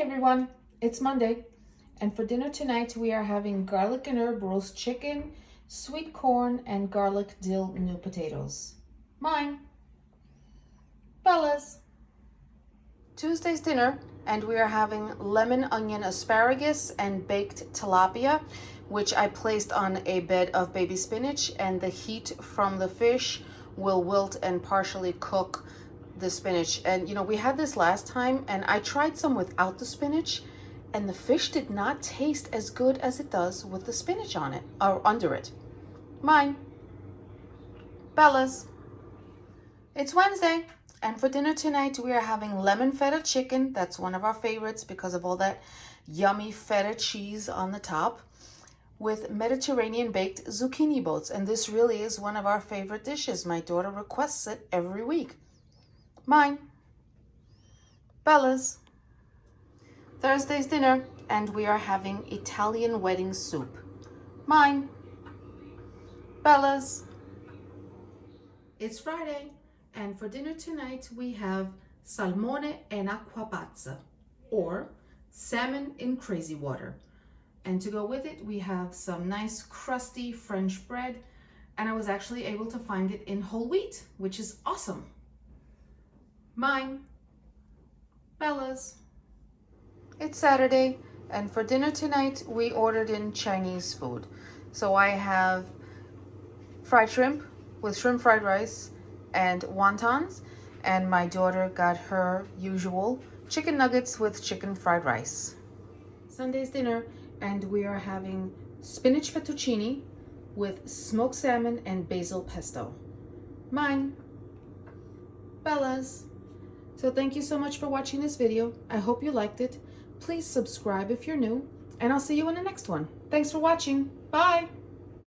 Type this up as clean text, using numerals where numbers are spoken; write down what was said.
Hey everyone, it's Monday, and for dinner tonight we are having garlic and herb roast chicken, sweet corn, and garlic dill new potatoes. Mine. Bella's. Tuesday's dinner, and we are having lemon onion asparagus and baked tilapia, which I placed on a bed of baby spinach, and the heat from the fish will wilt and partially cook the spinach. And you know, we had this last time and I tried some without the spinach and the fish did not taste as good as it does with the spinach on it or under it. Mine. Bella's. It's Wednesday, and for dinner tonight we are having lemon feta chicken. That's one of our favorites because of all that yummy feta cheese on the top, with Mediterranean baked zucchini boats. And this really is one of our favorite dishes. My daughter requests it every week. Mine. Bella's. Thursday's dinner, and we are having Italian wedding soup. Mine. Bella's. It's Friday, and for dinner tonight we have salmone in acqua pazza, or salmon in crazy water. And to go with it, we have some nice crusty French bread, and I was actually able to find it in whole wheat, which is awesome. Mine. Bella's. It's Saturday, and for dinner tonight we ordered in Chinese food. So I have fried shrimp with shrimp fried rice and wontons, and my daughter got her usual chicken nuggets with chicken fried rice. Sunday's dinner, and we are having spinach fettuccine with smoked salmon and basil pesto. Mine. Bella's. So thank you so much for watching this video. I hope you liked it. Please subscribe if you're new, and I'll see you in the next one. Thanks for watching. Bye.